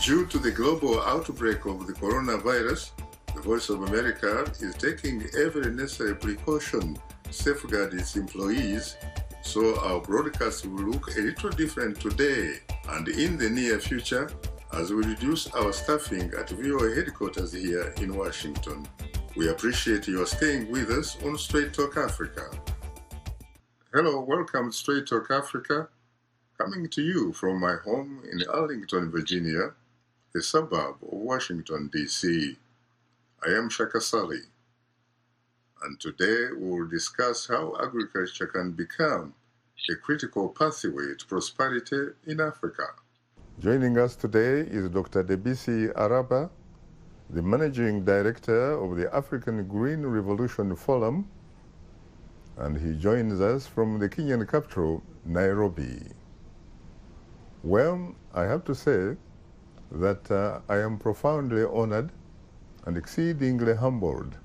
Due to the global outbreak of the coronavirus, the Voice of America is taking every necessary precaution to safeguard its employees, so our broadcast will look a little different today and in the near future as we reduce our staffing at VOA headquarters here in Washington. We appreciate your staying with us on Straight Talk Africa. Hello, welcome to Straight Talk Africa, coming to you from my home in Arlington, Virginia, a suburb of Washington, D.C. I am Shaka Sali, and today we will discuss how agriculture can become a critical pathway to prosperity in Africa. Joining us today is Dr. Debisi Araba, the Managing Director of the African Green Revolution Forum, and he joins us from the Kenyan capital, Nairobi. Well, I have to say that I am profoundly honored and exceedingly humbled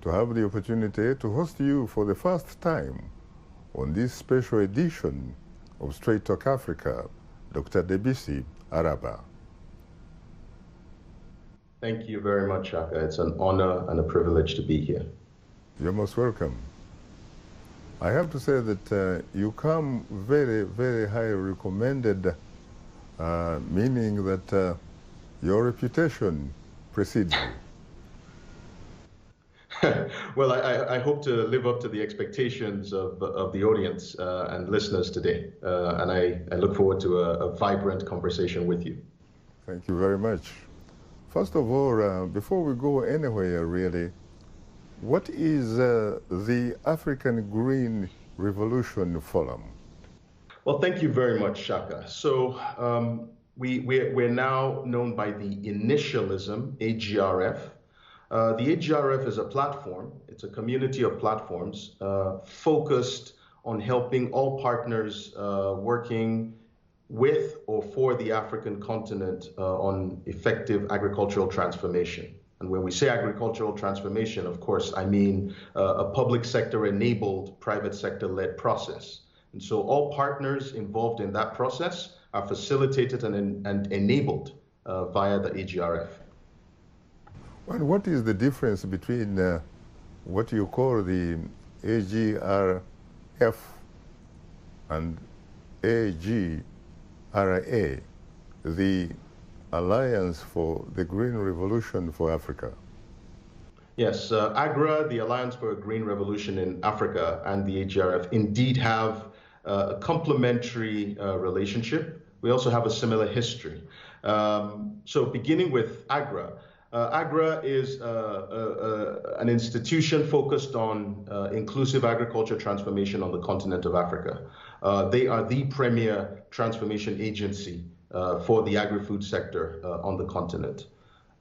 to have the opportunity to host you for the first time on this special edition of Straight Talk Africa, Dr. Debisi Araba. Thank you very much, Shaka. It's an honor and a privilege to be here. You're most welcome. I have to say that you come very, very highly recommended, meaning that your reputation precedes you. Well, I hope to live up to the expectations of the audience and listeners today, and I look forward to a vibrant conversation with you. Thank you very much. First of all, before we go anywhere really, what is the African Green Revolution Forum? Well, thank you very much, Shaka. So we're now known by the initialism, AGRF. The AGRF is a platform. It's a community of platforms focused on helping all partners working with or for the African continent on effective agricultural transformation. And when we say agricultural transformation, of course, I mean a public sector enabled, private sector led process. And so all partners involved in that process are facilitated and enabled via the AGRF. And what is the difference between what you call the AGRF and AGRA, the Alliance for the Green Revolution for Africa? Yes, AGRA, the Alliance for a Green Revolution in Africa, and the AGRF indeed have a complementary relationship. We also have a similar history. So beginning with AGRA, AGRA is an institution focused on inclusive agriculture transformation on the continent of Africa. They are the premier transformation agency for the agri-food sector on the continent.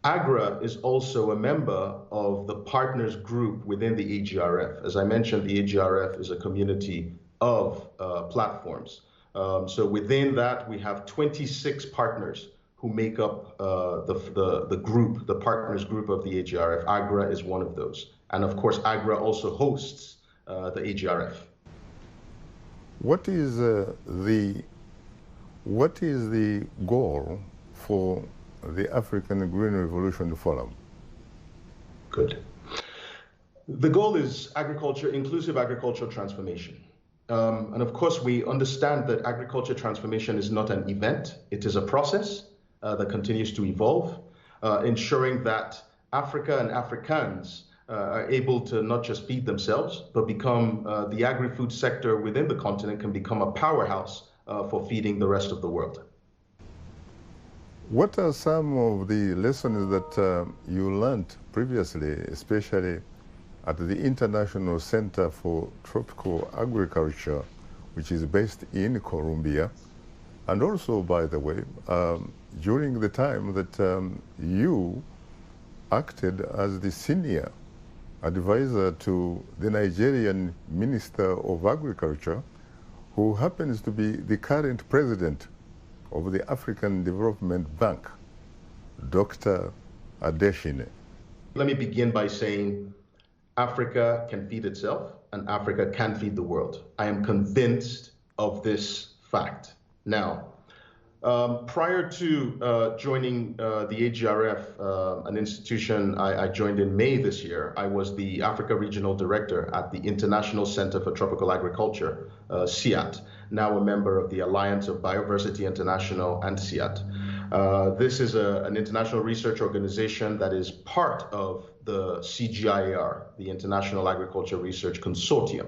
AGRA is also a member of the partners group within the AGRF. As I mentioned, the AGRF is a community of platforms. So within that, we have 26 partners who make up the group, the partners group of the AGRF. AGRA is one of those. And of course, AGRA also hosts the AGRF. What is the goal for the African Green Revolution Forum? Good. The goal is inclusive agricultural transformation. And of course, we understand that agriculture transformation is not an event. It is a process that continues to evolve, ensuring that Africa and Africans are able to not just feed themselves, but become the agri-food sector within the continent can become a powerhouse for feeding the rest of the world. What are some of the lessons that you learned previously, especially at the International Center for Tropical Agriculture, which is based in Colombia, and also, by the way, during the time that you acted as the senior advisor to the Nigerian Minister of Agriculture, who happens to be the current president of the African Development Bank, Dr. Adeshine. Let me begin by saying Africa can feed itself and Africa can feed the world. I am convinced of this fact. Now, Prior to joining the AGRF, an institution I joined in May this year, I was the Africa Regional Director at the International Center for Tropical Agriculture, CIAT, now a member of the Alliance of Biodiversity International and CIAT. This is an international research organization that is part of the CGIAR, the International Agriculture Research Consortium.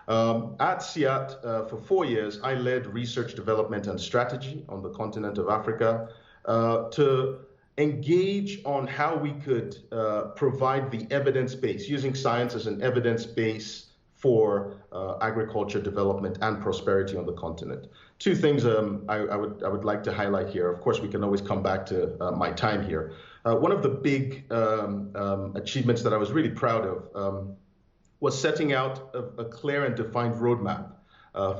At CIAT, for 4 years, I led research development and strategy on the continent of Africa to engage on how we could provide the evidence base, using science as an evidence base for agriculture development and prosperity on the continent. Two things I would like to highlight here. Of course, we can always come back to my time here. One of the big achievements that I was really proud of was setting out a clear and defined roadmap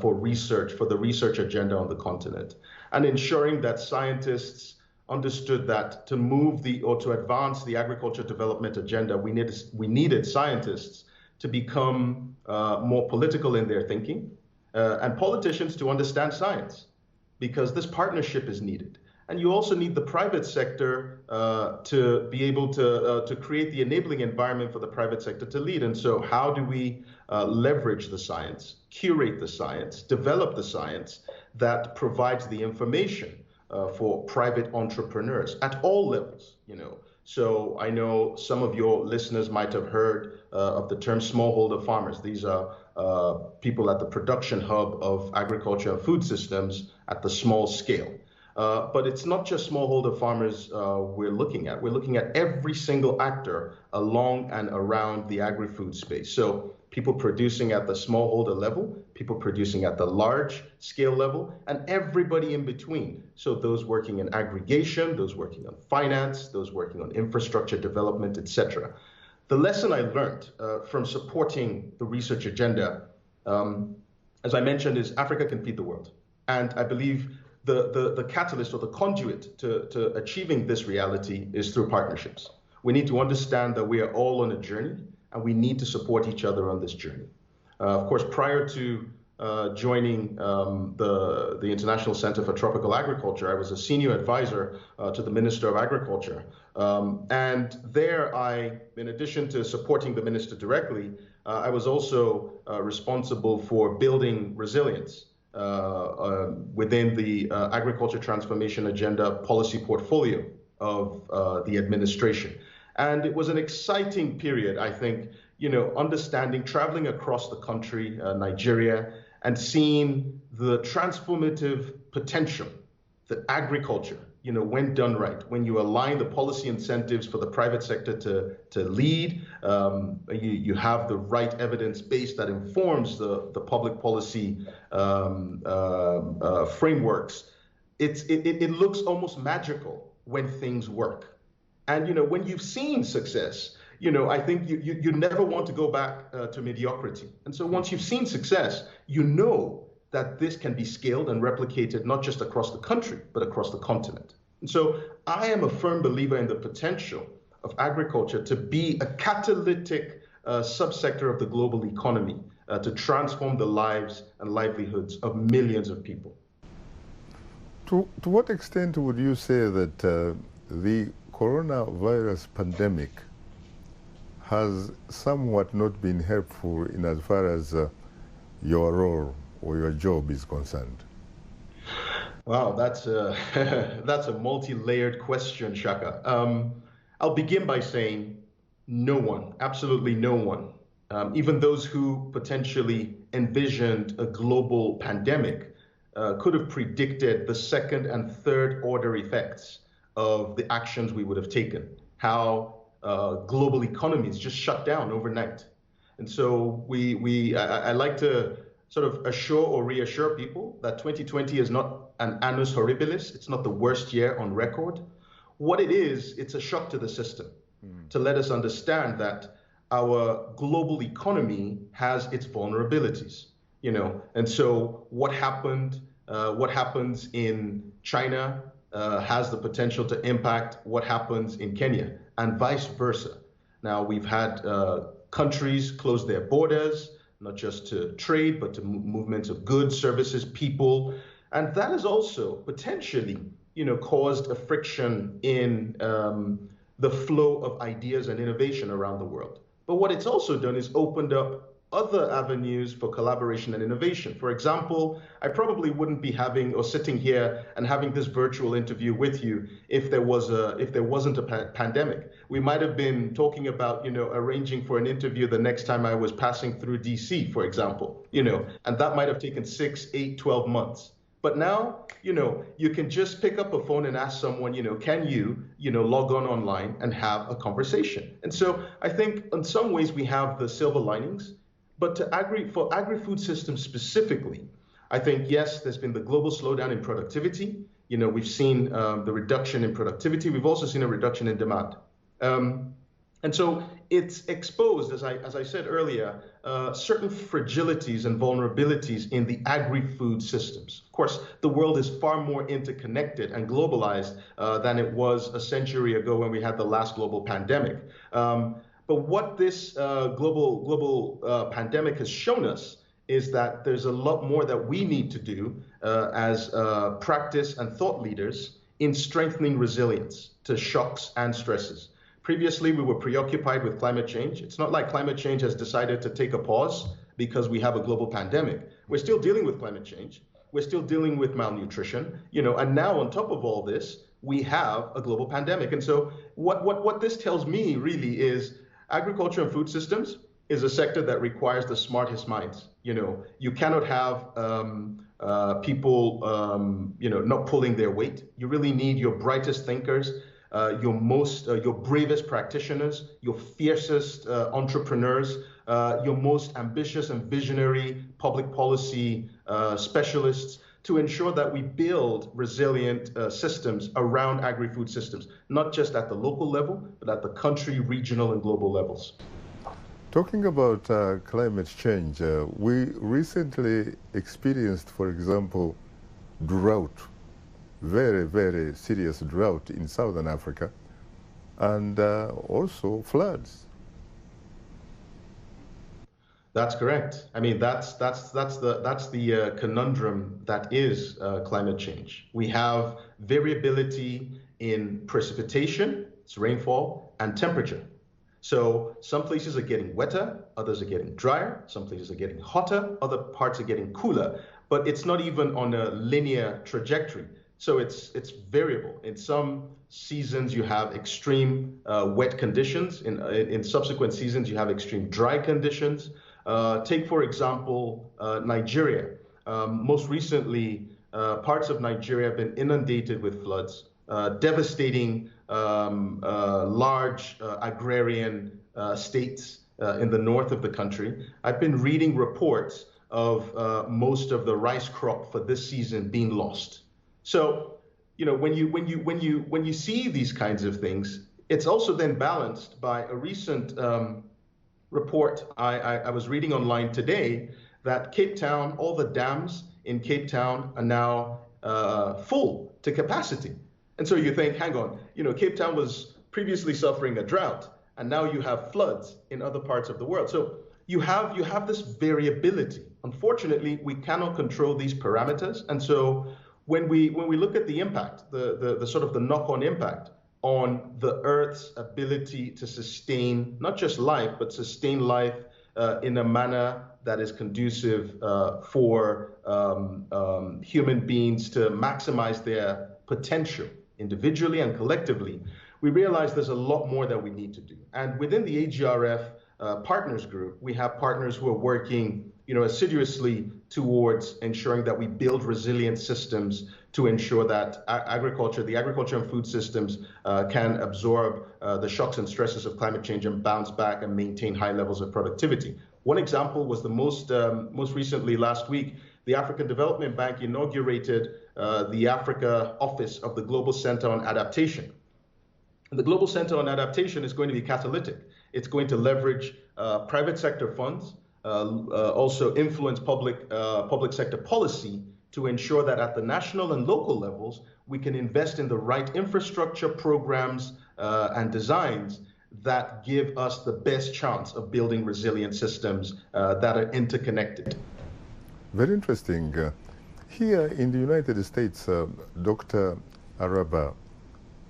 for research, for the research agenda on the continent, and ensuring that scientists understood that to move or to advance the agriculture development agenda, we needed scientists to become more political in their thinking, and politicians to understand science, because this partnership is needed. And you also need the private sector to be able to create the enabling environment for the private sector to lead. And so how do we leverage the science, curate the science, develop the science that provides the information for private entrepreneurs at all levels, you know? So I know some of your listeners might have heard of the term smallholder farmers. These are people at the production hub of agriculture and food systems at the small scale. But it's not just smallholder farmers we're looking at. We're looking at every single actor along and around the agri-food space. So people producing at the smallholder level, people producing at the large scale level, and everybody in between. So those working in aggregation, those working on finance, those working on infrastructure development, etc. The lesson I learned from supporting the research agenda, as I mentioned, is Africa can feed the world. And I believe the catalyst or the conduit to achieving this reality is through partnerships. We need to understand that we are all on a journey, and we need to support each other on this journey. Of course, prior to joining the International Center for Tropical Agriculture, I was a senior advisor to the Minister of Agriculture. And there in addition to supporting the minister directly, I was also responsible for building resilience within the agriculture transformation agenda policy portfolio of the administration. And it was an exciting period, I think, you know, understanding, traveling across the country, Nigeria, and seeing the transformative potential that agriculture, you know, when done right, when you align the policy incentives for the private sector to lead, you have the right evidence base that informs the public policy frameworks. It looks almost magical when things work. And, you know, when you've seen success, you know, I think you never want to go back to mediocrity. And so once you've seen success, you know that this can be scaled and replicated not just across the country, but across the continent. And so I am a firm believer in the potential of agriculture to be a catalytic subsector of the global economy to transform the lives and livelihoods of millions of people. To what extent would you say that the coronavirus pandemic has somewhat not been helpful in as far as your role or your job is concerned? Wow, that's a multi-layered question, Shaka. I'll begin by saying no one, absolutely no one, even those who potentially envisioned a global pandemic could have predicted the second and third order effects of the actions we would have taken, how global economies just shut down overnight. And so I like to sort of assure or reassure people that 2020 is not an annus horribilis. It's not the worst year on record. What it is, it's a shock to the system to let us understand that our global economy has its vulnerabilities, you know. And so what happens in China has the potential to impact what happens in Kenya, and vice versa. Now, we've had countries close their borders, not just to trade, but to movements of goods, services, people. And that has also potentially, caused a friction in the flow of ideas and innovation around the world. But what it's also done is opened up other avenues for collaboration and innovation. For example, I probably wouldn't be having or sitting here and having this virtual interview with you if there wasn't a pandemic. We might have been talking about, arranging for an interview the next time I was passing through DC, for example, and that might have taken 6, 8, 12 months. But now, you can just pick up a phone and ask someone, can you, log on online and have a conversation? And so I think in some ways we have the silver linings, but for agri-food systems specifically, I think, yes, there's been the global slowdown in productivity. We've seen the reduction in productivity. We've also seen a reduction in demand. And so it's exposed, as I said earlier, certain fragilities and vulnerabilities in the agri-food systems. Of course, the world is far more interconnected and globalized than it was a century ago when we had the last global pandemic. But what this global pandemic has shown us is that there's a lot more that we need to do as practice and thought leaders in strengthening resilience to shocks and stresses. Previously, we were preoccupied with climate change. It's not like climate change has decided to take a pause because we have a global pandemic. We're still dealing with climate change. We're still dealing with malnutrition, and now on top of all this, we have a global pandemic. And so what this tells me really is agriculture and food systems is a sector that requires the smartest minds. You cannot have people, not pulling their weight. You really need your brightest thinkers, your bravest practitioners, your fiercest entrepreneurs, your most ambitious and visionary public policy specialists to ensure that we build resilient systems around agri-food systems, not just at the local level, but at the country, regional, and global levels. Talking about climate change, we recently experienced, for example, drought, very, very serious drought in Southern Africa, and also floods. That's correct. I mean, that's the conundrum that is climate change. We have variability in precipitation, it's rainfall, and temperature. So some places are getting wetter, others are getting drier, some places are getting hotter, other parts are getting cooler, but it's not even on a linear trajectory. So it's variable. In some seasons you have extreme wet conditions. In subsequent seasons you have extreme dry conditions. Take, for example, Nigeria. Most recently, parts of Nigeria have been inundated with floods, devastating large agrarian states in the north of the country. I've been reading reports of most of the rice crop for this season being lost. So, when you see these kinds of things, it's also then balanced by a recent report I was reading online today that Cape Town, all the dams in Cape Town are now full to capacity. And so you think, hang on, Cape Town was previously suffering a drought, and now you have floods in other parts of the world. So you have this variability. Unfortunately, we cannot control these parameters, and so when we look at the impact, the sort of the knock-on impact on the Earth's ability to sustain not just life, but sustain life in a manner that is conducive for human beings to maximize their potential individually and collectively, we realize there's a lot more that we need to do. And within the AGRF partners group, we have partners who are working assiduously towards ensuring that we build resilient systems to ensure that the agriculture and food systems can absorb the shocks and stresses of climate change and bounce back and maintain high levels of productivity. One example was the most recently last week, the African Development Bank inaugurated the Africa office of the Global Center on Adaptation. And the Global Center on Adaptation is going to be catalytic. It's going to leverage private sector funds, also influence public sector policy to ensure that at the national and local levels, we can invest in the right infrastructure programs and designs that give us the best chance of building resilient systems that are interconnected. Very interesting. Here in the United States, Dr. Araba,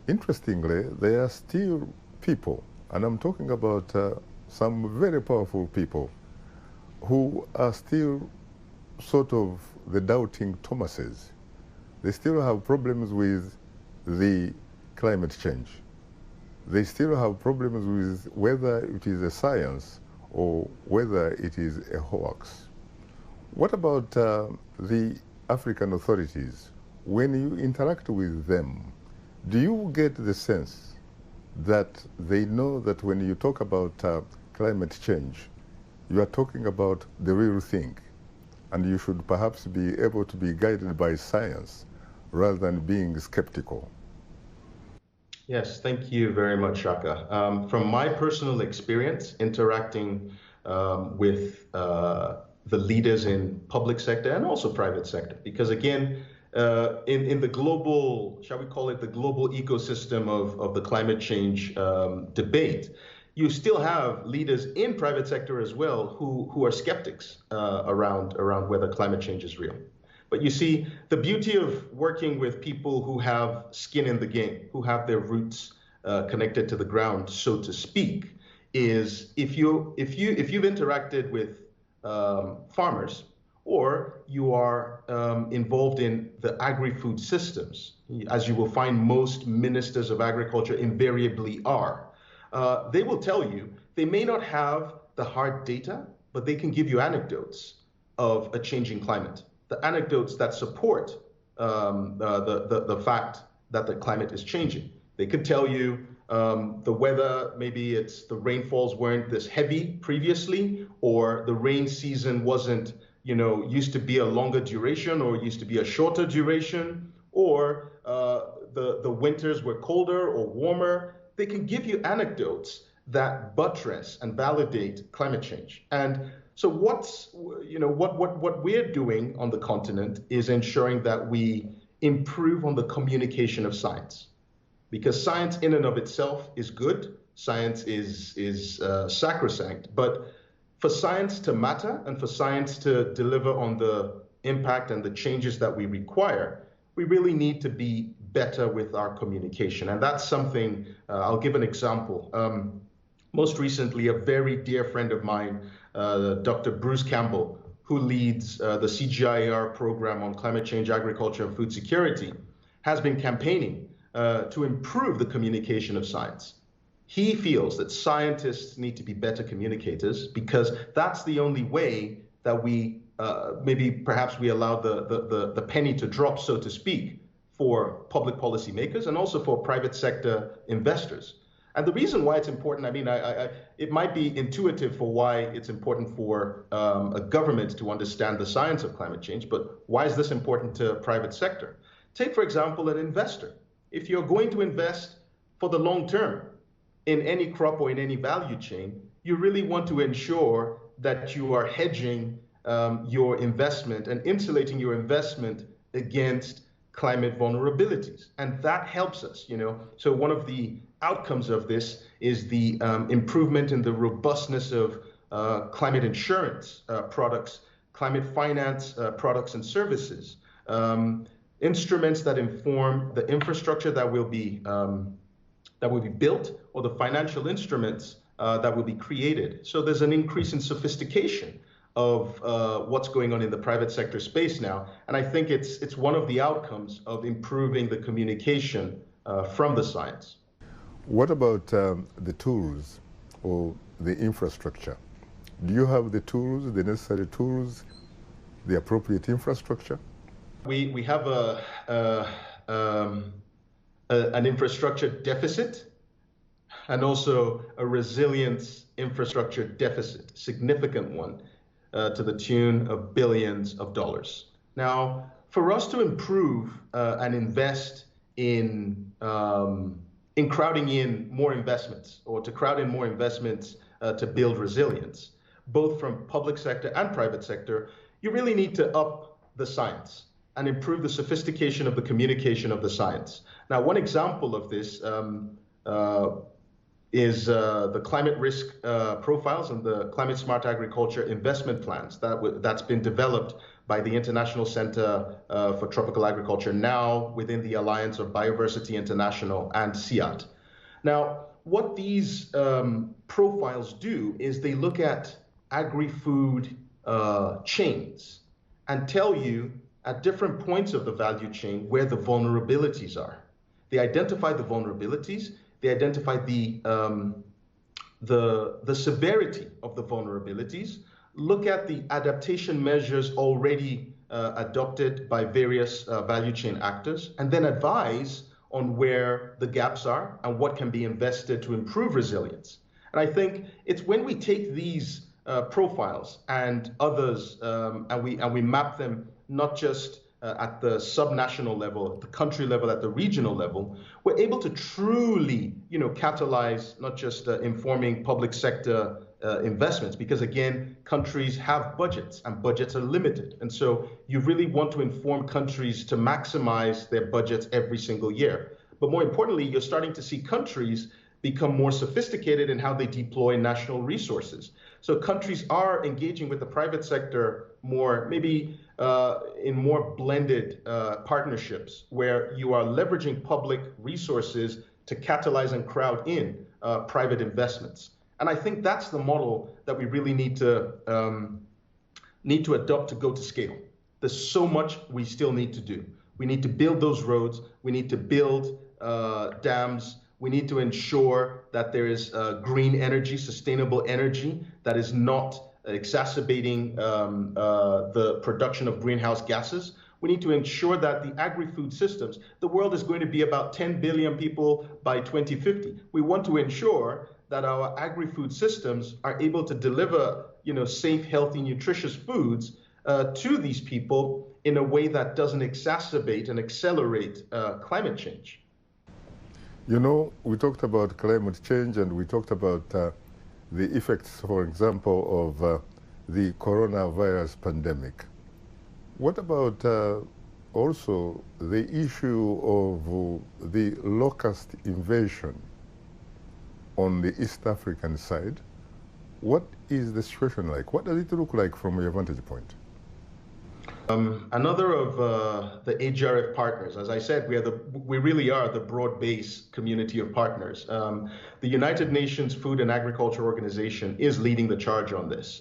interestingly, there are still people, and I'm talking about some very powerful people, who are still sort of the doubting Thomases. They still have problems with the climate change. They still have problems with whether it is a science or whether it is a hoax. What about the African authorities? When you interact with them, do you get the sense that they know that when you talk about climate change, you are talking about the real thing, and you should perhaps be able to be guided by science rather than being skeptical? Yes, thank you very much, Shaka. From my personal experience interacting with the leaders in public sector and also private sector, because again, in the global, shall we call it the global ecosystem of the climate change debate, you still have leaders in private sector as well who are skeptics around whether climate change is real. But you see, the beauty of working with people who have skin in the game, who have their roots connected to the ground, so to speak, is if you've interacted with farmers, or you are involved in the agri-food systems, as you will find most ministers of agriculture invariably are, they will tell you they may not have the hard data, but they can give you anecdotes of a changing climate, the anecdotes that support the fact that the climate is changing. They could tell you the weather, maybe it's the rainfalls weren't this heavy previously, or the rain season wasn't, used to be a longer duration or used to be a shorter duration, or the winters were colder or warmer. They can give you anecdotes that buttress and validate climate change. And so what we're doing on the continent is ensuring that we improve on the communication of science, because science in and of itself is good. Science is sacrosanct, but for science to matter and for science to deliver on the impact and the changes that we require, we really need to be better with our communication. And that's something, I'll give an example. Most recently, a very dear friend of mine, Dr. Bruce Campbell, who leads the CGIAR program on climate change, agriculture, and food security, has been campaigning to improve the communication of science. He feels that scientists need to be better communicators, because that's the only way that we, perhaps we allow the penny to drop, so to speak, for public policy makers and also for private sector investors. And the reason why it's important, it might be intuitive for why it's important for a government to understand the science of climate change, but why is this important to private sector? Take, for example, an investor. If you're going to invest for the long term in any crop or in any value chain, you really want to ensure that you are hedging your investment and insulating your investment against climate vulnerabilities. And that helps us, So one of the outcomes of this is the improvement in the robustness of climate insurance products, climate finance products and services, instruments that inform the infrastructure that will be built, or the financial instruments that will be created. So there's an increase in sophistication of what's going on in the private sector space now. And I think it's one of the outcomes of improving the communication from the science. What about the tools or the infrastructure? Do you have the tools, the necessary tools, the appropriate infrastructure? We have an infrastructure deficit and also a resilience infrastructure deficit, significant one, to the tune of billions of dollars. Now, for us to improve and invest in crowding in more investments, or to crowd in more investments to build resilience, both from public sector and private sector, you really need to up the science and improve the sophistication of the communication of the science. Now, one example of this is the climate risk profiles and the climate smart agriculture investment plans that's been developed by the International Center for Tropical Agriculture, now within the Alliance of Biodiversity International and SIAT. Now, what these profiles do is they look at agri-food chains and tell you at different points of the value chain where the vulnerabilities are. They identify the vulnerabilities, they identify the severity of the vulnerabilities, look at the adaptation measures already adopted by various value chain actors, and then advise on where the gaps are and what can be invested to improve resilience. And I think it's when we take these profiles and others and we map them not just at the subnational level, at the country level, at the regional level, we're able to truly, catalyze not just informing public sector investments, because again, countries have budgets and budgets are limited. And so you really want to inform countries to maximize their budgets every single year. But more importantly, you're starting to see countries become more sophisticated in how they deploy national resources. So countries are engaging with the private sector more, maybe in more blended partnerships, where you are leveraging public resources to catalyze and crowd in private investments. And I think that's the model that we really need to adopt to go to scale. There's so much we still need to do. We need to build those roads. We need to build dams. We need to ensure that there is green energy, sustainable energy that is not exacerbating the production of greenhouse gases. We need to ensure that the agri-food systems, the world is going to be about 10 billion people by 2050. We want to ensure that our agri-food systems are able to deliver, safe, healthy, nutritious foods to these people in a way that doesn't exacerbate and accelerate climate change. We talked about climate change and we talked about the effects, for example, of the coronavirus pandemic. What about also the issue of the locust invasion on the East African side? What is the situation like? What does it look like from your vantage point? Another of the AGRF partners, as I said, we really are the broad-based community of partners. The United Nations Food and Agriculture Organization is leading the charge on this.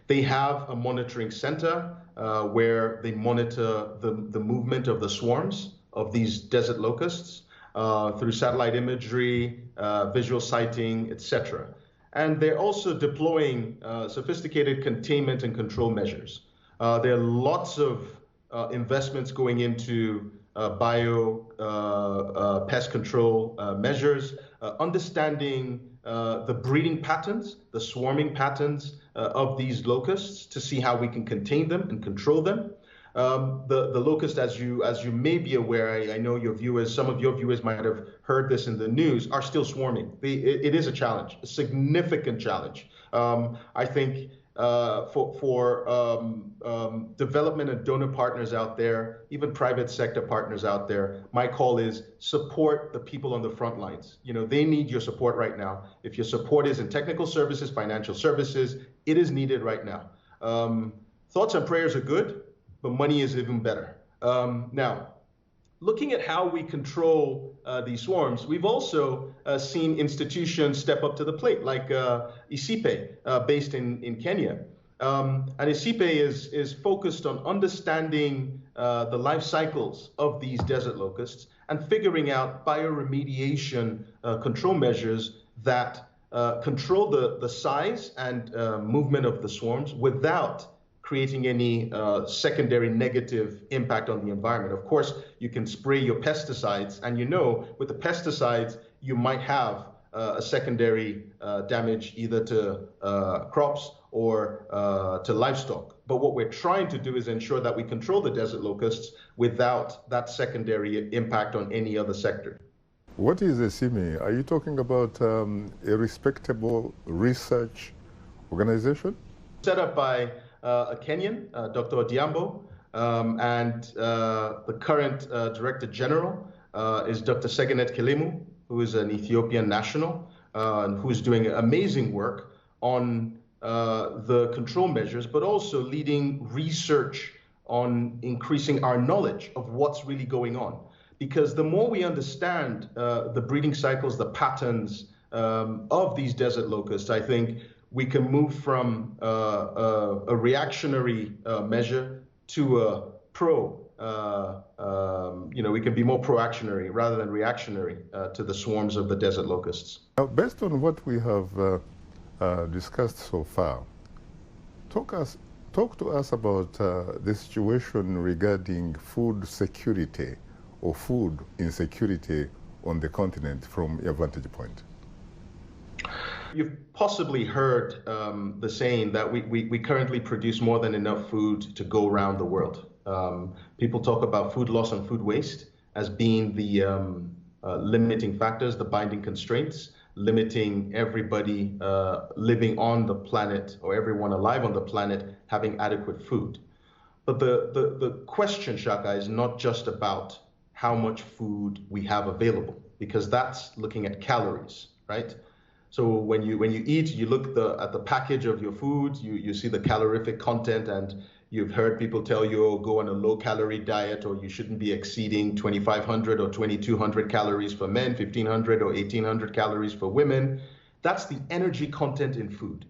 They have a monitoring center where they monitor the movement of the swarms of these desert locusts through satellite imagery, visual sighting, etc. And they're also deploying sophisticated containment and control measures. There are lots of investments going into pest control measures, understanding the breeding patterns, the swarming patterns of these locusts to see how we can contain them and control them. The locust, as you may be aware, I know some of your viewers might have heard this in the news, are still swarming. It is a challenge, a significant challenge. I think for development and donor partners out there, even private sector partners out there, my call is support the people on the front lines. They need your support right now. If your support is in technical services, financial services, it is needed right now. Thoughts and prayers are good, but money is even better. Now, looking at how we control these swarms, we've also seen institutions step up to the plate, like ICIPE, based in Kenya. And ICIPE is focused on understanding the life cycles of these desert locusts and figuring out bioremediation control measures that control the size and movement of the swarms without creating any secondary negative impact on the environment. Of course, you can spray your pesticides, and with the pesticides, you might have a secondary damage either to crops or to livestock. But what we're trying to do is ensure that we control the desert locusts without that secondary impact on any other sector. What is a CIMI? Are you talking about a respectable research organization? Set up by a Kenyan, Dr. Odhiambo, and the current Director General is Dr. Segenet Kilimu, who is an Ethiopian national, and who is doing amazing work on the control measures, but also leading research on increasing our knowledge of what's really going on. Because the more we understand the breeding cycles, the patterns of these desert locusts, I think we can move from a reactionary measure to a we can be more proactionary rather than reactionary to the swarms of the desert locusts. Now, based on what we have discussed so far, talk to us about the situation regarding food security or food insecurity on the continent from your vantage point. You've possibly heard the saying that we currently produce more than enough food to go around the world. People talk about food loss and food waste as being the limiting factors, the binding constraints, limiting everybody living on the planet, or everyone alive on the planet having adequate food. But the question, Shaka, is not just about how much food we have available, because that's looking at calories, right? So when you eat, you look at the package of your food, you see the calorific content, and you've heard people tell you, oh, go on a low-calorie diet, or you shouldn't be exceeding 2,500 or 2,200 calories for men, 1,500 or 1,800 calories for women. That's the energy content in food.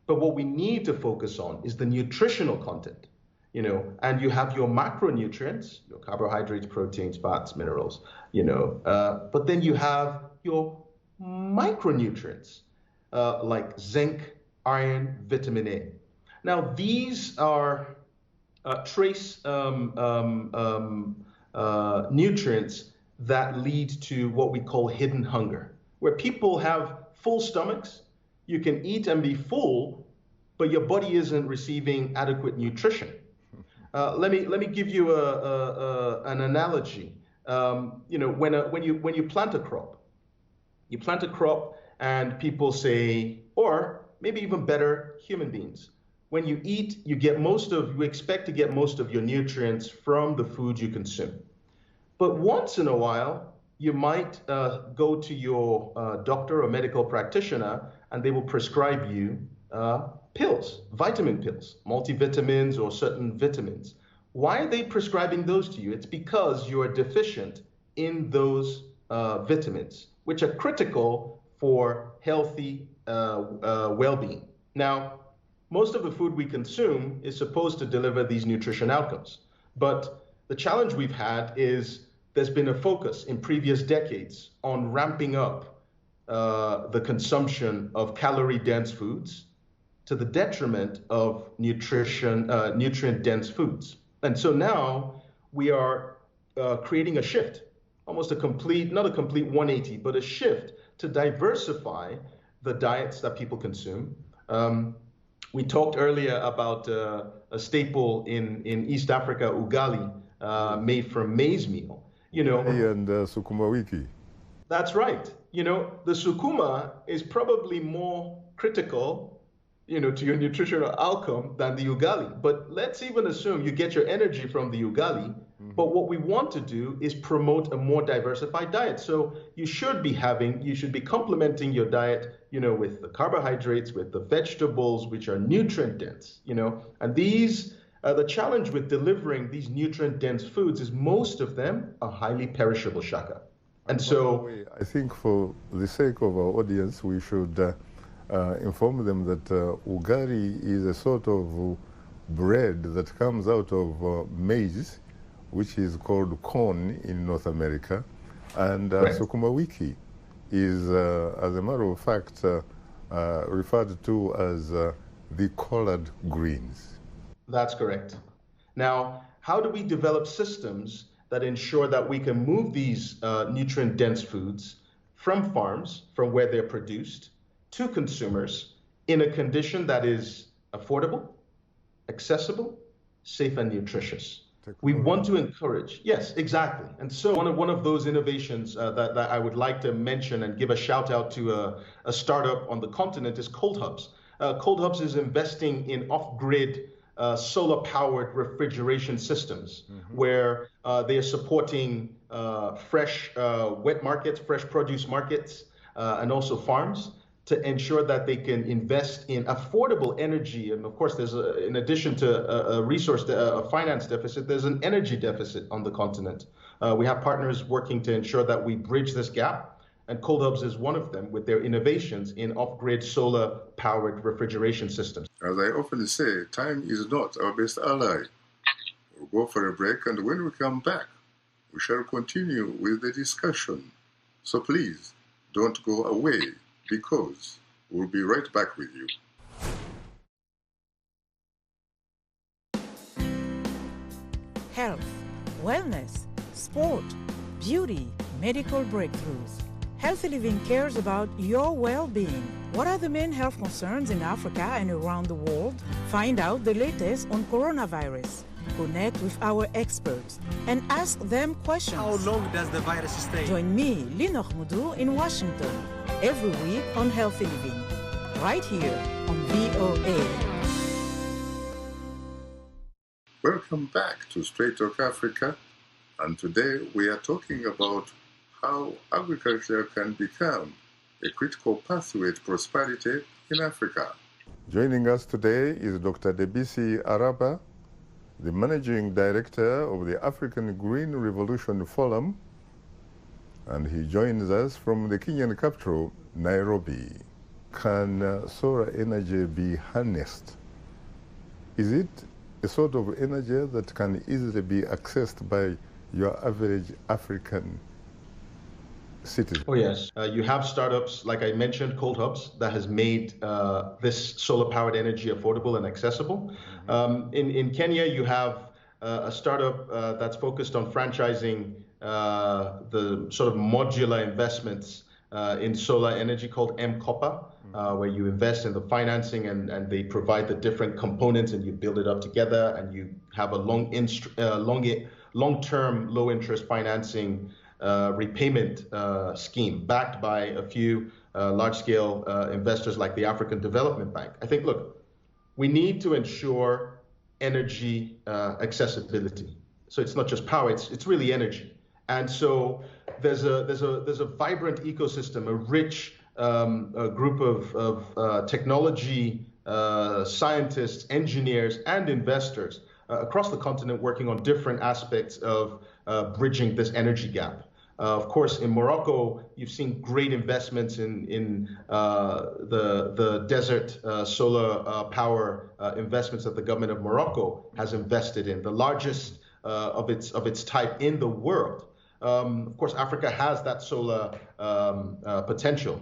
But what we need to focus on is the nutritional content, and you have your macronutrients, your carbohydrates, proteins, fats, minerals, but then you have your micronutrients like zinc, iron, vitamin A. Now, these are trace nutrients that lead to what we call hidden hunger, where people have full stomachs, you can eat and be full, but your body isn't receiving adequate nutrition. Let me give you an analogy. When you plant a crop, and people say, or maybe even better, human beings, when you eat, you expect to get most of your nutrients from the food you consume. But once in a while, you might go to your doctor or medical practitioner, and they will prescribe you pills, vitamin pills, multivitamins or certain vitamins. Why are they prescribing those to you? It's because you are deficient in those vitamins, which are critical for healthy well-being. Now, most of the food we consume is supposed to deliver these nutrition outcomes. But the challenge we've had is there's been a focus in previous decades on ramping up the consumption of calorie-dense foods to the detriment of nutrient-dense foods. And so now we are creating a shift, almost not a complete 180, but a shift to diversify the diets that people consume. We talked earlier about a staple in East Africa, ugali, made from maize meal. And sukuma wiki. That's right. The sukuma is probably more critical, to your nutritional outcome than the ugali. But let's even assume you get your energy from the ugali. But what we want to do is promote a more diversified diet. So you should be complementing your diet, with the carbohydrates, with the vegetables, which are nutrient dense, and these, the challenge with delivering these nutrient dense foods is most of them are highly perishable, Shaka. And so I think for the sake of our audience, we should inform them that ugali is a sort of bread that comes out of maize, which is called corn in North America, and sukuma wiki is, as a matter of fact, referred to as the collard greens. That's correct. Now, how do we develop systems that ensure that we can move these nutrient-dense foods from farms, from where they're produced, to consumers in a condition that is affordable, accessible, safe, and nutritious? We want to encourage, yes, exactly. And so one of those innovations that I would like to mention and give a shout out to a startup on the continent is Cold Hubs. Cold Hubs is investing in off-grid solar-powered refrigeration systems, where they are supporting fresh wet markets, fresh produce markets, and also farms to ensure that they can invest in affordable energy. And of course, there's in addition to a finance deficit, there's an energy deficit on the continent. We have partners working to ensure that we bridge this gap, and Cold Hubs is one of them with their innovations in off-grid solar-powered refrigeration systems. As I often say, time is not our best ally. We'll go for a break, and when we come back, we shall continue with the discussion. So please, don't go away, because we'll be right back with you. Health, wellness, sport, beauty, medical breakthroughs. Healthy Living cares about your well-being. What are the main health concerns in Africa and around the world? Find out the latest on coronavirus. Connect with our experts and ask them questions. How long does the virus stay? Join me, Linor Moudou, in Washington, every week on Healthy Living, right here on VOA. Welcome back to Straight Talk Africa, and today we are talking about how agriculture can become a critical pathway to prosperity in Africa. Joining us today is Dr. Debisi Araba, the Managing Director of the African Green Revolution Forum, and he joins us from the Kenyan capital, Nairobi. Can solar energy be harnessed? Is it a sort of energy that can easily be accessed by your average African citizen? Oh, yes. You have startups, like I mentioned, Cold Hubs, that has made this solar-powered energy affordable and accessible. In Kenya, you have a startup that's focused on franchising the sort of modular investments in solar energy called M-Copper, where you invest in the financing and they provide the different components and you build it up together, and you have a long-term low-interest financing repayment scheme backed by a few large-scale investors like the African Development Bank. I think, look, we need to ensure energy accessibility. So it's not just power; it's really energy. And so there's a vibrant ecosystem, a rich group of technology scientists, engineers, and investors across the continent working on different aspects of bridging this energy gap. Of course, in Morocco, you've seen great investments in the desert solar power investments that the government of Morocco has invested in, the largest of its type in the world. Of course, Africa has that solar potential,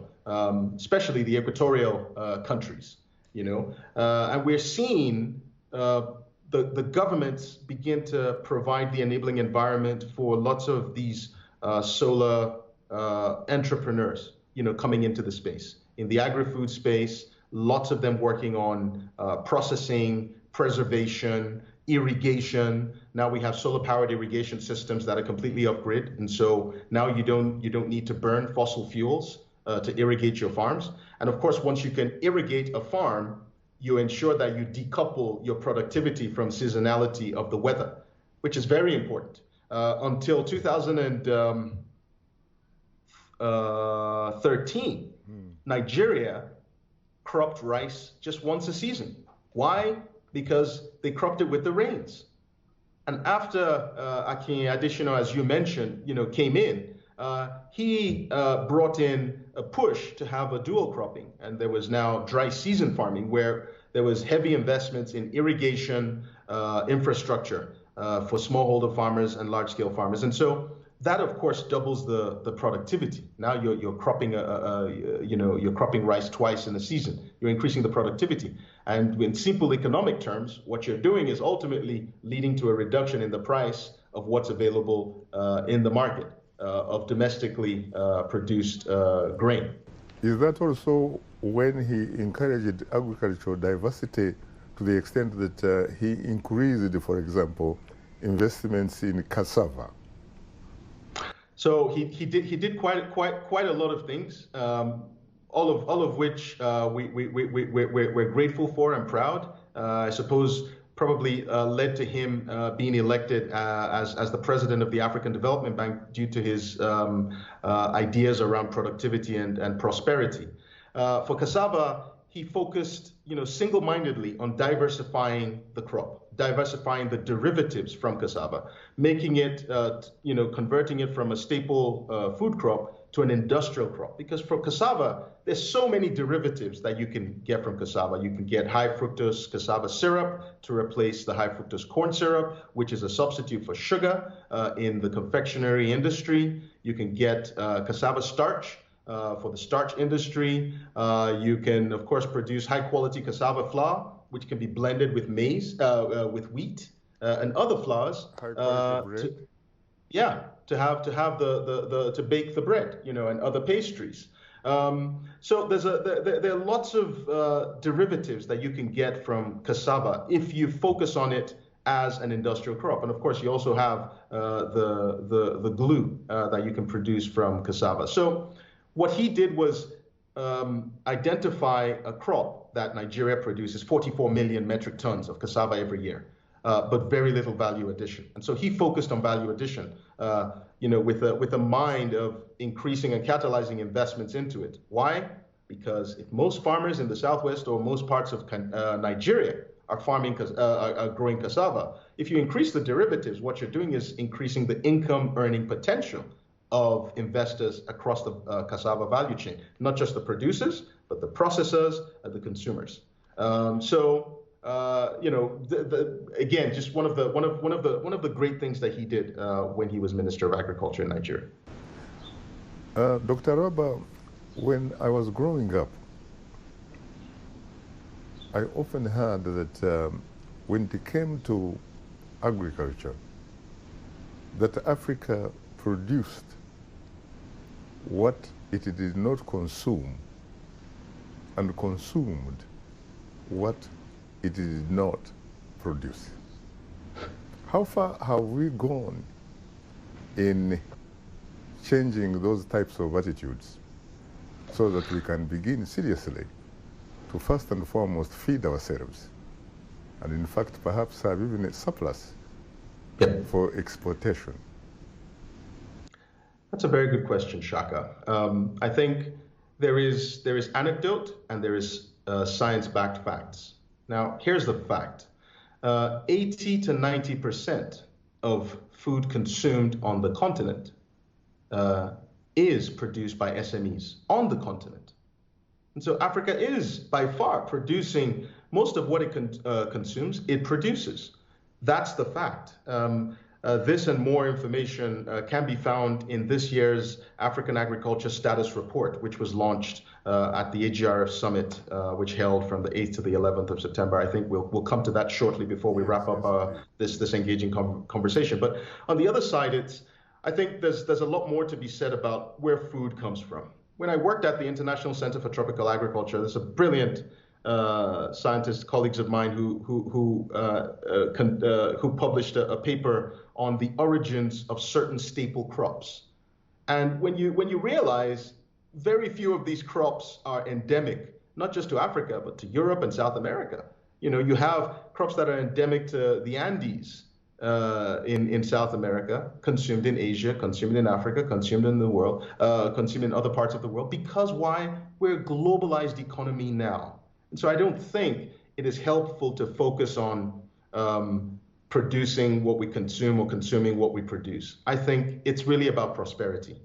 especially the equatorial countries, and we're seeing the governments begin to provide the enabling environment for lots of these solar entrepreneurs, coming into the space. In the agri-food space, lots of them working on processing, preservation, irrigation. Now we have solar-powered irrigation systems that are completely off-grid, and so now you don't need to burn fossil fuels to irrigate your farms. And of course, once you can irrigate a farm, you ensure that you decouple your productivity from seasonality of the weather, which is very important. Until 2013, Nigeria cropped rice just once a season. Why? Because they cropped it with the rains. And after Akin Additional, as you mentioned, came in, he brought in a push to have a dual cropping. And there was now dry season farming, where there was heavy investments in irrigation infrastructure for smallholder farmers and large-scale farmers. And so that, of course, doubles the productivity. Now you're cropping you're cropping rice twice in a season. You're increasing the productivity. And in simple economic terms, what you're doing is ultimately leading to a reduction in the price of what's available in the market of domestically produced grain. Is that also when he encouraged agricultural diversity to the extent that he increased, for example, investments in cassava? So he did quite a lot of things, all of which we're grateful for and proud. I suppose probably led to him being elected as the president of the African Development Bank due to his ideas around productivity and prosperity. For cassava, he focused, single-mindedly on diversifying the crop, diversifying the derivatives from cassava, making it, converting it from a staple food crop to an industrial crop. Because for cassava, there's so many derivatives that you can get from cassava. You can get high fructose cassava syrup to replace the high fructose corn syrup, which is a substitute for sugar in the confectionery industry. You can get cassava starch for the starch industry. You can, of course, produce high quality cassava flour, which can be blended with maize, with wheat and other flours. High quality bread. To bake the bread, and other pastries. So there are lots of derivatives that you can get from cassava if you focus on it as an industrial crop. And of course, you also have the glue that you can produce from cassava. So what he did was identify a crop that Nigeria produces 44 million metric tons of cassava every year, but very little value addition. And so he focused on value addition, with a mind of increasing and catalyzing investments into it. Why? Because if most farmers in the Southwest or most parts of Nigeria are growing cassava, if you increase the derivatives, what you're doing is increasing the income earning potential of investors across the cassava value chain, not just the producers, but the processors and the consumers. Again, just one of the great things that he did when he was Minister of Agriculture in Nigeria. Dr. Rabba, when I was growing up, I often heard that when it came to agriculture, that Africa produced what it did not consume and consumed what it did not produce. How far have we gone in changing those types of attitudes so that we can begin seriously to first and foremost feed ourselves, and in fact perhaps have even a surplus for exportation? That's a very good question, Shaka. I think there is anecdote and there is science-backed facts. Now, here's the fact. 80 to 90% of food consumed on the continent is produced by SMEs on the continent. And so Africa is by far producing most of what it consumes, it produces. That's the fact. This and more information can be found in this year's African Agriculture Status Report, which was launched at the AGRF Summit, which held from the 8th to the 11th of September. I think we'll come to that shortly before we wrap up this engaging conversation. But on the other side, I think there's a lot more to be said about where food comes from. When I worked at the International Center for Tropical Agriculture, there's a brilliant scientists, colleagues of mine, who published a paper on the origins of certain staple crops. And when you realize very few of these crops are endemic, not just to Africa, but to Europe and South America. You have crops that are endemic to the Andes in South America, consumed in Asia, consumed in Africa, consumed in the world, consumed in other parts of the world. Because why? We're a globalized economy now. And so I don't think it is helpful to focus on producing what we consume or consuming what we produce. I think it's really about prosperity,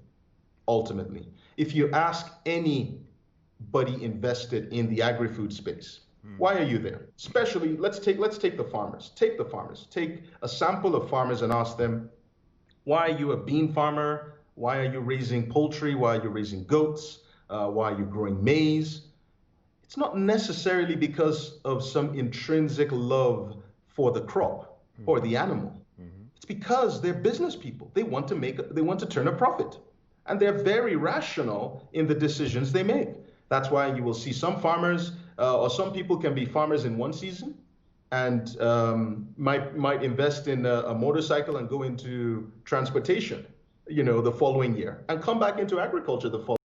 ultimately. If you ask anybody invested in the agri-food space, why are you there? Especially, let's take the farmers. Take the farmers. Take a sample of farmers and ask them, why are you a bean farmer? Why are you raising poultry? Why are you raising goats? Why are you growing maize? It's not necessarily because of some intrinsic love for the crop or the animal. It's because they're business people. They want to turn a profit. And they're very rational in the decisions they make. That's why you will see some farmers or some people can be farmers in one season and might invest in a motorcycle and go into transportation, the following year and come back into agriculture the following